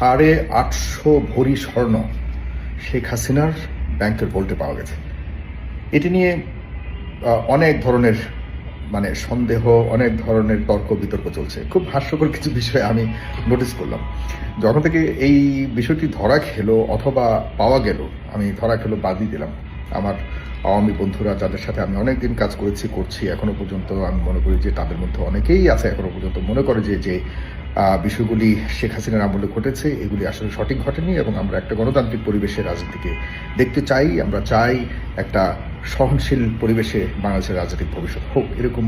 850 ভরি স্বর্ণ শেখ হাসিনার ব্যাংকের ভল্টে পাওয়া গেছে। এটি নিয়ে অনেক ধরনের সন্দেহ, অনেক ধরনের তর্ক বিতর্ক চলছে। খুব হাস্যকর কিছু বিষয় আমি নোটিস করলাম। যখন থেকে এই বিষয়টি ধরা খেলো অথবা পাওয়া গেল, আমি ধরা খেলো বাদই দিলাম। আমার আওয়ামী বন্ধুরা যাদের সাথে আমি অনেকদিন কাজ করছি এখনো পর্যন্ত, আমি মনে করি যে তাদের মধ্যে অনেকেই আছে এখনো পর্যন্ত মনে করে যে বিষয়গুলি শেখ হাসিনার আমলে ঘটেছে এগুলি আসলে সঠিক ঘটেনি, এবং আমরা একটা গণতান্ত্রিক পরিবেশে রাজনীতিকে দেখতে চাই। আমরা চাই একটা সহনশীল পরিবেশে বাংলাদেশের রাজনৈতিক ভবিষ্যৎ হোক। এরকম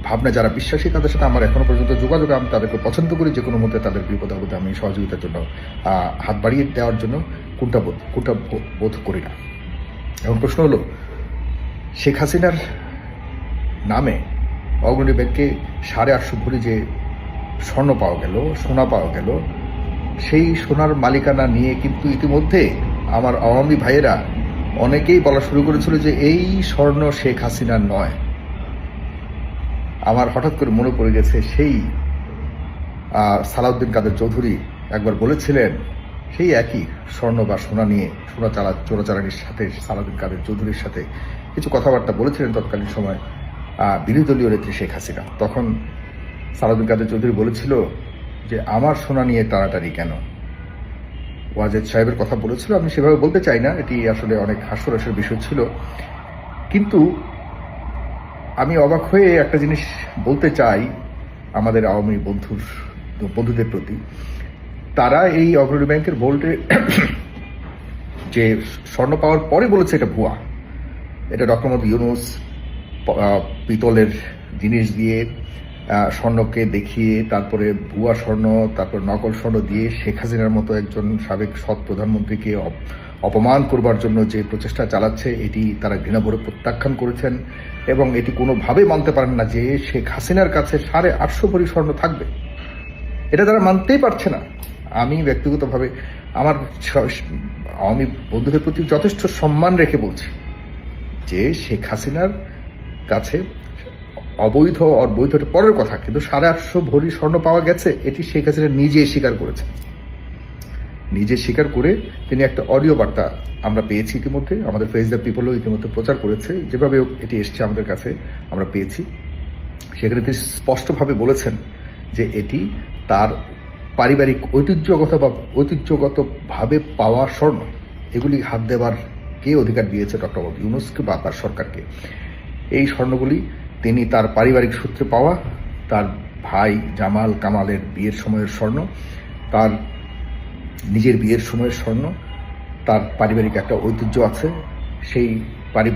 ভাবনা যারা বিশ্বাসী তাদের সাথে আমার এখনো পর্যন্ত যোগাযোগ, আমি তাদেরকে পছন্দ করি। যে কোনো মধ্যে তাদের বিপদ আপদে আমি সহযোগিতার জন্য হাত বাড়িয়ে দেওয়ার জন্য কোনটা বোধ করি না। এখন প্রশ্ন হলো, শেখ হাসিনার নামে অগ্রণী ব্যাংকে 850 ভরি যে স্বর্ণ পাওয়া গেল, সোনা পাওয়া গেল, সেই সোনার মালিকানা নিয়ে কিন্তু ইতিমধ্যে আমার আওয়ামী ভাইয়েরা অনেকেই বলা শুরু করেছিল যে এই স্বর্ণ শেখ হাসিনার নয়। আমার হঠাৎ করে মনে পড়ে গেছে সেই সালাউদ্দিন কাদের চৌধুরী একবার বলেছিলেন, সেই একই স্বর্ণ বা সোনা নিয়ে চোরাচালানির সাথে সালাউদ্দিন কাদের চৌধুরীর সাথে কিছু কথাবার্তা বলেছিলেন তৎকালীন সময় বিরোধী দলীয় নেত্রী শেখ হাসিনা। তখন সালাউদ্দিন কাদের চৌধুরী বলেছিল যে আমার সোনা নিয়ে তাড়াতাড়ি কেন। ওয়াজেদ সাহেবের কথা বলেছিল, আমি সেভাবে বলতে চাই না, এটি আসলে অনেক হাস্যরসের বিষয় ছিল। কিন্তু আমি অবাক হয়ে একটা জিনিস বলতে চাই আমাদের আওয়ামী বন্ধুদের প্রতি। তারা এই অগ্রণী ব্যাংকের ভল্টে যে স্বর্ণ পাওয়ার পরে বলেছে এটা ভুয়া, এটা ডক্টর মোহাম্মদ ইউনূস পিতলের জিনিস দিয়ে স্বর্ণকে দেখিয়ে তারপরে ভুয়া স্বর্ণ, তারপর নকল স্বর্ণ দিয়ে শেখ হাসিনার মতো একজন সাবেক সৎ প্রধানমন্ত্রীকে অপমান করবার জন্য যে প্রচেষ্টা চালাচ্ছে এটি তারা ঘৃণাভরে প্রত্যাখ্যান করেছেন, এবং এটি কোনোভাবে মানতে পারেন না যে শেখ হাসিনার কাছে 850 ভরি স্বর্ণ থাকবে। এটা তারা মানতেই পারছে না। আমি ব্যক্তিগতভাবে আমার আওয়ামী বন্ধুদের প্রতি যথেষ্ট সম্মান রেখে বলছি যে শেখ হাসিনার কাছে অবৈধ আর বৈধটা পরের কথা, কিন্তু 850 ভরি স্বর্ণ পাওয়া গেছে এটি শেখ হাসিনা নিজে স্বীকার করেছেন। নিজে স্বীকার করে তিনি একটা অডিও বার্তা আমরা পেয়েছি ইতিমধ্যে, আমাদের ফেস দ্য পিপলও ইতিমধ্যে প্রচার করেছে, যেভাবে এটি এসছে আমাদের কাছে আমরা পেয়েছি। সেখানে তিনি স্পষ্টভাবে বলেছেন যে এটি তার পারিবারিক ঐতিহ্যগতভাবে পাওয়া স্বর্ণ। এগুলি হাত দেবার কে অধিকার দিয়েছে? ডক্টর মোহাম্মদ ইউনূসকে বা তার সরকারকে। এই স্বর্ণগুলি তিনি তার পারিবারিক সূত্রে পাওয়া, তার ভাই জামাল কামালের বিয়ের সময়ের স্বর্ণ, তার নিজের বিয়ের সময়ের স্বর্ণ। তার পারিবারিক একটা ঐতিহ্য আছে, সেই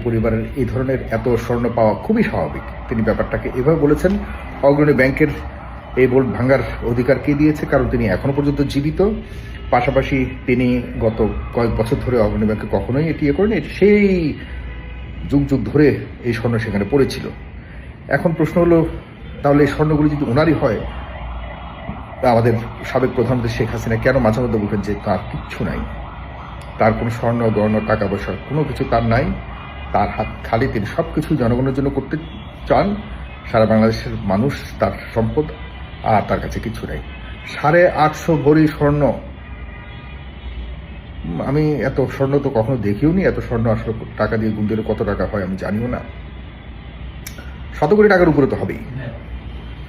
পরিবারের এই ধরনের এত স্বর্ণ পাওয়া খুবই স্বাভাবিক। তিনি ব্যাপারটাকে এভাবে বলেছেন। অগ্রণী ব্যাংকের এই ভল্ট ভাঙার অধিকার কে দিয়েছে? কারণ তিনি এখনো পর্যন্ত জীবিত, পাশাপাশি তিনি গত কয়েক বছর ধরে অগ্রণী ব্যাংকে কখনোই এটি করেনি, সেই যুগ ধরে এই স্বর্ণ সেখানে পড়েছিল। এখন প্রশ্ন হলো, তাহলে এই স্বর্ণগুলি যদি ওনারই হয়, আমাদের সাবেক প্রধানমন্ত্রী শেখ হাসিনা কেন মাঝে মধ্যে বলবেন যে তার কিচ্ছু নাই, তার কোনো স্বর্ণ গহনা টাকা পয়সা কোনো কিছু তার নাই, তার হাত খালি, তিনি সব কিছু জনগণের জন্য করতে চান, সারা বাংলাদেশের মানুষ তার সম্পদ, আর তার কাছে কিছু নেই। 850 ভরি স্বর্ণ, আমি এত স্বর্ণ তো কখনো দেখিও নি। এত স্বর্ণ আসলে টাকা দিয়ে গুণ দিলে কত টাকা হয় আমি জানিও না। 100 কোটি টাকার উপরে তো হবেই।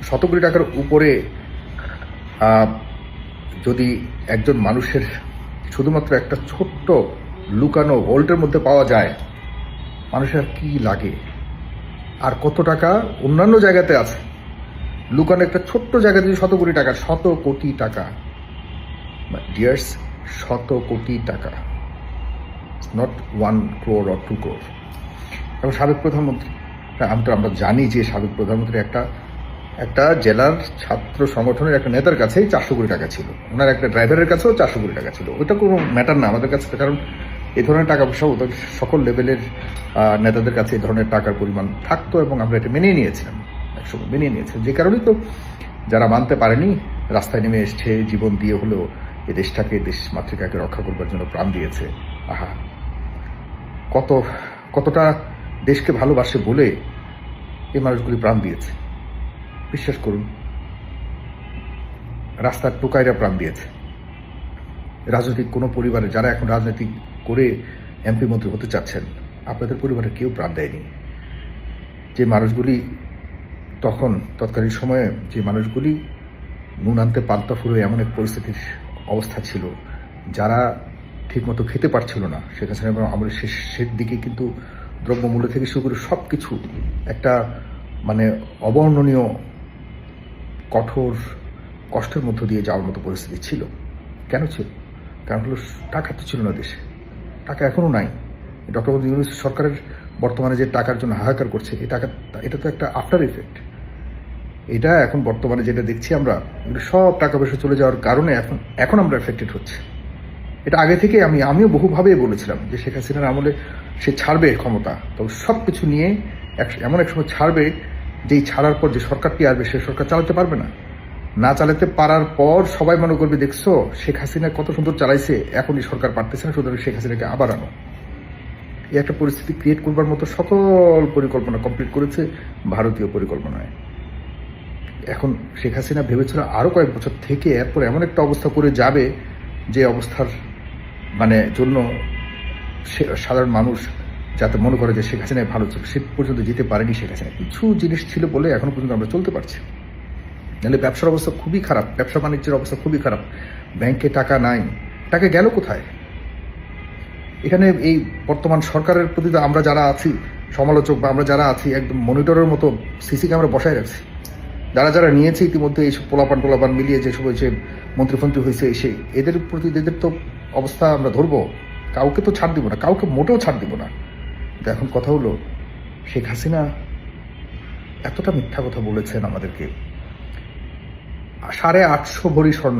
100 কোটি টাকার উপরে যদি একজন মানুষের শুধুমাত্র একটা ছোট্ট লুকানো ভল্টের মধ্যে পাওয়া যায়, মানুষের আর কি লাগে? আর কত টাকা অন্যান্য জায়গাতে আছে লুকানো, একটা ছোট্ট জায়গাতে 100 কোটি টাকা, 100 কোটি টাকা ডিয়ার্স, 100 কোটি টাকা, নট 1 crore or 2 crore। এবং সাবেক প্রধানমন্ত্রী, আমরা জানি যে সাবেক প্রধানমন্ত্রী একটা জেলার ছাত্র সংগঠনের একটা নেতার কাছেই 400 কোটি টাকা ছিল, ওনার একটা ড্রাইভারের কাছেও 400 কোটি টাকা ছিল। ওটা কোনো ম্যাটার না আমাদের কাছে, কারণ এই ধরনের টাকা পয়সা ওদের সকল লেভেলের নেতাদের কাছে এই ধরনের টাকার পরিমাণ থাকতো, এবং আমরা এটা মেনে নিয়েছিলাম, একসময় মেনে নিয়েছি। যে কারণেই তো যারা মানতে পারেনি রাস্তায় নেমে এসছে, জীবন দিয়ে হলেও এই দেশটাকে, দেশ মাতৃকাকে রক্ষা করবার জন্য প্রাণ দিয়েছে। আহা, কতটা দেশকে ভালোবাসে বলে এই মানুষগুলি প্রাণ দিয়েছে। বিশ্বাস করুন, রাস্তার টোকাইরা প্রাণ দিয়েছে। রাজনৈতিক কোনো পরিবারে যারা এখন রাজনীতি করে এমপি মন্ত্রী হতে চাচ্ছেন, আপনাদের পরিবারের কেউ প্রাণ দেয়নি। যে মানুষগুলি তৎকালীন সময়ে যে মানুষগুলি নুন আনতে পান্তা ফুরো এমন এক পরিস্থিতির অবস্থা ছিল, যারা ঠিকমতো খেতে পারছিল না, শেখ হাসিনা এবং আমলের শেষের দিকে কিন্তু দ্রব্যমূল্য থেকে শুরু করে সব কিছু একটা মানে অবর্ণনীয় কঠোর কষ্টের মধ্য দিয়ে যাওয়ার মতো পরিস্থিতি ছিল। কেন ছিল? কারণ হলো টাকা তো ছিল না দেশে, টাকা এখনও নাই। ডক্টর মোহাম্মদ ইউনূস সরকারের বর্তমানে যে টাকার জন্য হাহাকার করছে, এটা তো একটা আফটার ইফেক্ট। এটা এখন বর্তমানে যেটা দেখছি আমরা, সব টাকা পয়সা চলে যাওয়ার কারণে এখন আমরা এফেক্টেড হচ্ছে। এটা আগে থেকে আমিও বহুভাবে বলেছিলাম যে শেখ হাসিনার আমলে সে ছাড়বে ক্ষমতা, তবে সব কিছু নিয়ে এমন এক সময় ছাড়বে, যেই ছাড়ার পর যে সরকারটি আসবে সে সরকার চালাতে পারবে না চালাতে পারার পর সবাই মনে করবে, দেখছো শেখ হাসিনা কত সুন্দর চালাইছে, এখনই সরকার পারতেছে না, সুতরাং শেখ হাসিনাকে আবার আনো। এই একটা পরিস্থিতি ক্রিয়েট করবার মতো সকল পরিকল্পনা কমপ্লিট করেছে ভারতীয় পরিকল্পনায়। এখন শেখ হাসিনা ভেবেছিল আরো কয়েক বছর থেকে এরপর এমন একটা অবস্থা করে যাবে, যে অবস্থার জন্য সাধারণ মানুষ যাতে মনে করে যে শেখ হাসিনায় ভালো ছিল, সে পর্যন্ত যেতে পারেনি শেখ হাসিনা। কিছু জিনিস ছিল বলে এখনো পর্যন্ত আমরা চলতে পারছি। নাহলে ব্যবসার অবস্থা খুবই খারাপ, ব্যবসা বাণিজ্যের অবস্থা খুবই খারাপ। ব্যাংকে টাকা নাই, টাকা গেল কোথায়? এখানে এই বর্তমান সরকারের প্রতি আমরা যারা আছি সমালোচক, বা আমরা যারা আছি একদম মনিটরের মতো সিসি ক্যামেরা বসায় রাখছি। যারা নিয়েছে ইতিমধ্যে এইসব পোলাপান মিলিয়ে যেসব হয়েছে, মন্ত্রীফন্ত্রী হয়েছে, এদের প্রতি এদের তো অবস্থা আমরা ধরবো। কাউকে তো ছাড় দিব না, কাউকে মোটেও ছাড় দিব না। কিন্তু এখন কথা হলো, শেখ হাসিনা এতটা মিথ্যা কথা বলেছেন আমাদেরকে। 850 ভরি স্বর্ণ।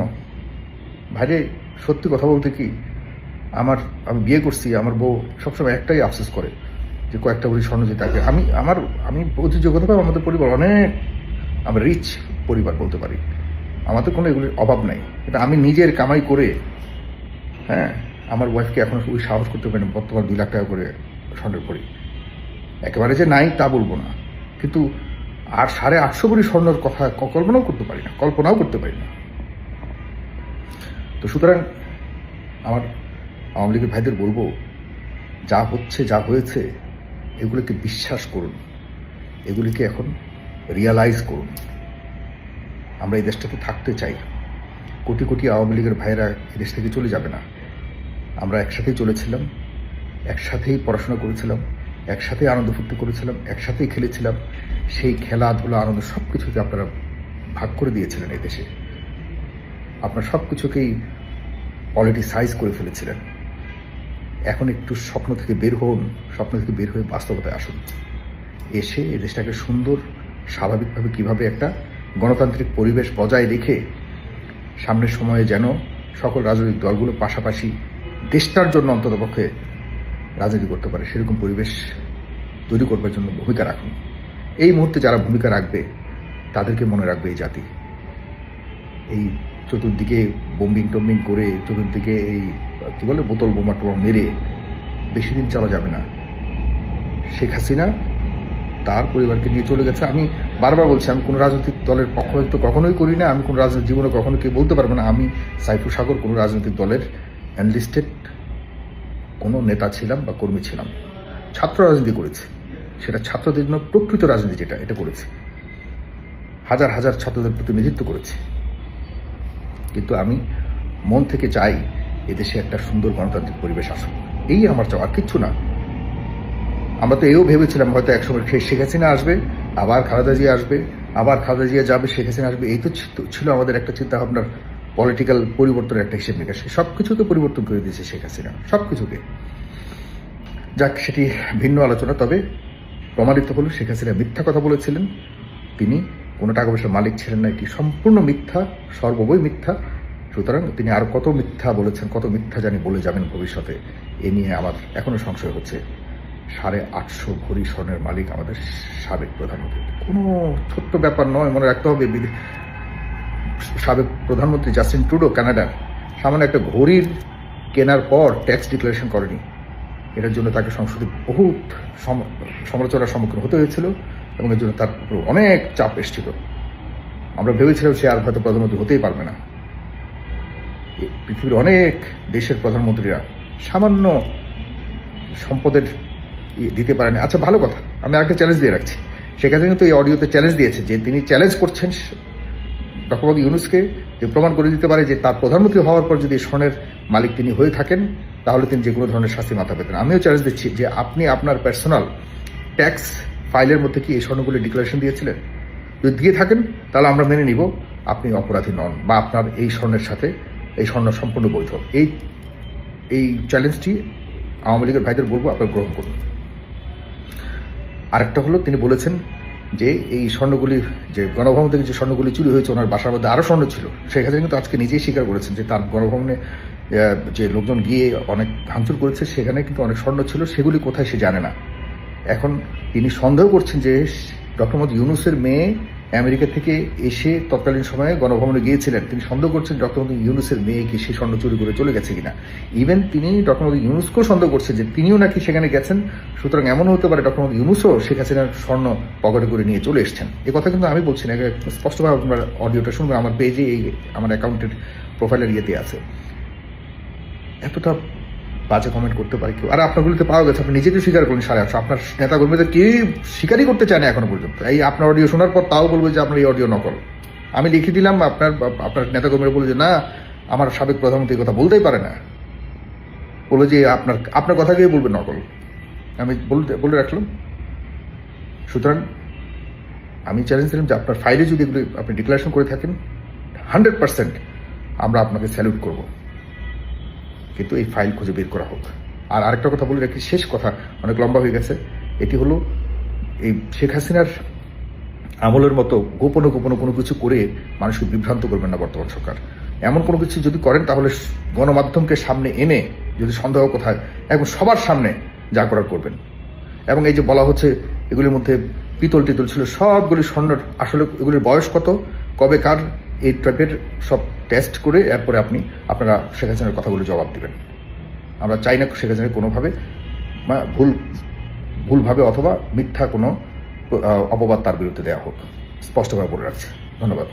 ভাইরে সত্যি কথা বলতে কি, আমি বিয়ে করছি, আমার বউ সবসময় একটাই আফসোস করে যে কয়েকটা ভরি স্বর্ণ যে তাকে আমি প্রতিযোগিতা পাবো। আমাদের পরিবার অনেক, আমরা রিচ পরিবার বলতে পারি, আমাদের কোনো এগুলির অভাব নাই। কিন্তু আমি নিজের কামাই করে, আমার ওয়াইফকে এখন ওই সাহস করতে পারি না বর্তমান 2 লাখ টাকা করে স্বর্ণের পরি। একেবারে যে নাই তা বলবো না, কিন্তু আর 850 ভরি স্বর্ণের কথা কল্পনাও করতে পারি না। তো সুতরাং আমার আওয়ামী লীগের ভাইদের বলবো, যা হচ্ছে যা হয়েছে এগুলিকে বিশ্বাস করুন, এগুলিকে এখন রিয়ালাইজ করুন। আমরা এই দেশটাতে থাকতে চাই। কোটি কোটি আওয়ামী লীগের ভাইয়েরা এই দেশ থেকে চলে যাবে না। আমরা একসাথেই চলেছিলাম, একসাথেই পড়াশোনা করেছিলাম, একসাথেই আনন্দ ফুর্তি করেছিলাম, একসাথেই খেলেছিলাম। সেই খেলাধুলা আনন্দ সব কিছুকে আপনারা ভাগ করে দিয়েছিলেন এই দেশে। আপনারা সব কিছুকেই পলিটিসাইজ করে ফেলেছিলেন। এখন একটু স্বপ্ন থেকে বের হয়ে বাস্তবতায় আসুন। এসে এই দেশটাকে সুন্দর স্বাভাবিকভাবে কিভাবে একটা গণতান্ত্রিক পরিবেশ বজায় রেখে সামনের সময়ে যেন সকল রাজনৈতিক দলগুলো পাশাপাশি দেশটার জন্য অন্ততপক্ষে রাজনীতি করতে পারে, সেরকম পরিবেশ তৈরি করবার জন্য ভূমিকা রাখুন। এই মুহূর্তে যারা ভূমিকা রাখবে তাদেরকে মনে রাখবে এই জাতি। এই চতুর্দিকে টম্বিং করে, চতুর্দিকে এই বোতল বোমা টোমা মেরে বেশি দিন চলা যাবে না। শেখ হাসিনা তার পরিবারকে নিয়ে চলে গেছে। আমি বারবার বলছি, আমি কোনো রাজনৈতিক দলের পক্ষপাতিত্ব কখনোই করি না। আমি কোনো রাজনৈতিক জীবনে কখনো কেউ বলতে পারবো না আমি সাইফুল সাগর কোনো রাজনৈতিক দলের এনলিস্টেড কোনো নেতা ছিলাম বা কর্মী ছিলাম। ছাত্র রাজনীতি করেছি, সেটা ছাত্রদের জন্য প্রকৃত রাজনীতি যেটা, এটা করেছি। হাজার হাজার ছাত্রদের প্রতিনিধিত্ব করেছি। কিন্তু আমি মন থেকে চাই এদেশে একটা সুন্দর গণতান্ত্রিক পরিবেশ আসুক, এই আমার চাওয়া, আর কিচ্ছু না। আমরা তো এও ভেবেছিলাম হয়তো একসময় শেখ হাসিনা আসবে, আবার খালেদা জিয়া আসবে, আবার খালেদা জিয়া যাবে, শেখ হাসিনা আসবে। এই তো ছিল আমাদের একটা চিন্তা ভাবনার পলিটিক্যাল পরিবর্তনের একটা হিসেব নিকাশ। সব কিছুকে পরিবর্তন করে দিয়েছে শেখ হাসিনা, সব কিছুকে। যাক, সেটি ভিন্ন আলোচনা। তবে প্রমাণিত হলো শেখ হাসিনা মিথ্যা কথা বলেছিলেন। তিনি কোনো টাকা পয়সার মালিক ছিলেন না, এটি সম্পূর্ণ মিথ্যা, সর্ববই মিথ্যা। সুতরাং তিনি আর কত মিথ্যা বলেছেন, কত মিথ্যা জানি বলে যাবেন ভবিষ্যতে, এ নিয়ে আমার এখনো সংশয় হচ্ছে। 850 ভরি স্বর্ণের মালিক আমাদের সাবেক প্রধানমন্ত্রী। কোনো ছোট্ট ব্যাপার নয়, মনে রাখতে হবে। সাবেক প্রধানমন্ত্রী জাস্টিন ট্রুডো কানাডার সামান্য একটা ঘড়ির কেনার পর ট্যাক্স ডিক্লারেশন করেনি। এটার জন্য তাকে সংসদে বহুত সমালোচনার সম্মুখীন হতে হয়েছিল এবং এর জন্য তার উপর অনেক চাপ এসেছিল। আমরা ভেবেছিলাম সে আর হয়তো প্রধানমন্ত্রী হতেই পারবে না। পৃথিবীর অনেক দেশের প্রধানমন্ত্রীরা সামান্য সম্পদের দিতে পারেন। আচ্ছা, ভালো কথা, আমি একটা চ্যালেঞ্জ দিয়ে রাখছি। শেখ হাসিনা কিন্তু এই অডিওতে চ্যালেঞ্জ দিয়েছে যে তিনি চ্যালেঞ্জ করছেন ডক্টর মোহাম্মদ ইউনূসকে, যে প্রমাণ করে দিতে পারে যে তার প্রধানমন্ত্রী হওয়ার পর যদি স্বর্ণের মালিক তিনি হয়ে থাকেন তাহলে তিনি যে কোনো ধরনের শাস্তি মাথা পেতেন। আমিও চ্যালেঞ্জ দিচ্ছি যে আপনি আপনার পার্সোনাল ট্যাক্স ফাইলের মধ্যে কি এই স্বর্ণগুলি ডিক্লারেশন দিয়েছিলেন? যদি দিয়ে থাকেন তাহলে আমরা মেনে নিব আপনি অপরাধী নন, বা আপনার এই স্বর্ণের সাথে এই স্বর্ণ সম্পূর্ণ বৈধ। এই চ্যালেঞ্জটি আওয়ামী লীগের ভাইদের বলবো আপনারা গ্রহণ করুন। আরেকটা হলো, তিনি বলেছেন যে এই স্বর্ণগুলি, যে গণভবন থেকে যে স্বর্ণগুলি চুরি হয়েছে ওনার বাসার মধ্যে আরও স্বর্ণ ছিল। শেখ হাসিনা কিন্তু আজকে নিজেই স্বীকার করেছেন যে তার গণভবনে যে লোকজন গিয়ে অনেক ভাঙচুর করেছে সেখানে কিন্তু অনেক স্বর্ণ ছিল, সেগুলি কোথায় সে জানে না। এখন তিনি সন্দেহ করছেন যে ডক্টর মোহাম্মদ ইউনূসের মেয়ে আমেরিকা থেকে এসে তৎকালীন সময়ে গণভবনে গিয়েছিলেন। তিনি সন্দেহ করছেন ডক্টর মোহাম্মদ ইউনূসের মেয়ে কি সে স্বর্ণ চুরি করে চলে গেছে কিনা। ইভেন তিনি ডক্টর মোহাম্মদ ইউনূসকেও সন্দেহ করছেন যে তিনিও নাকি সেখানে গেছেন। সুতরাং এমন হতে পারে ডক্টর মোহাম্মদ ইউনূসও শেখ হাসিনার স্বর্ণ পকেটে করে নিয়ে চলে এসেছেন। এ কথা কিন্তু আমি বলছি না, স্পষ্টভাবে আপনার অডিওটা শুনবেন, আমার পেজে এই আমার অ্যাকাউন্টের প্রোফাইলের ইয়েতে আছে। এতটা বাজে কমেন্ট করতে পারে কেউ? আর আপনারগুলিতে পাওয়া গেছে, আপনি নিজেকে স্বীকার করুন 850। আপনার নেতা কর্মীদের কেউ স্বীকারই করতে চায় না এখনো পর্যন্ত। এই আপনার অডিও শোনার পর তাও বলবো যে আপনার এই অডিও নকল। আমি লিখে দিলাম, আপনার নেতা কর্মীরা বলে যে না, আমার সাবেক প্রধানমন্ত্রী কথা বলতেই পারে না, বলে যে আপনার কথাকেই বলবে নকল। আমি বলে রাখলাম। সুতরাং আমি চ্যালেঞ্জ দিলাম যে আপনার ফাইলে যদি এগুলি আপনি ডিক্লারেশন করে থাকেন 100% আমরা আপনাকে স্যালুট করব, কিন্তু এই ফাইল খুঁজে বের করা হোক। আর আরেকটা কথা বলে রাখি, শেষ কথা, অনেক লম্বা হয়ে গেছে। এটি হলো, এই শেখ হাসিনার আমলের মতো গোপনে কোনো কিছু করে মানুষকে বিভ্রান্ত করবেন না বর্তমান সরকার। এমন কোনো কিছু যদি করেন তাহলে গণমাধ্যমকে সামনে এনে যদি সন্দেহ কোথায় এবং সবার সামনে যা করার করবেন। এবং এই যে বলা হচ্ছে এগুলির মধ্যে পিতল টিতল ছিল, সবগুলি স্বর্ণের আসলে এগুলির বয়স কত, কবে কার, এই টাইপের সব টেস্ট করে এরপরে আপনারা শেখ হাসিনার কথাগুলো জবাব দেবেন। আমরা চাই না শেখ হাসিনার কোনোভাবে ভুলভাবে অথবা মিথ্যা কোনো অপবাদ তার বিরুদ্ধে দেওয়া হোক। স্পষ্টভাবে বলে রাখছি। ধন্যবাদ।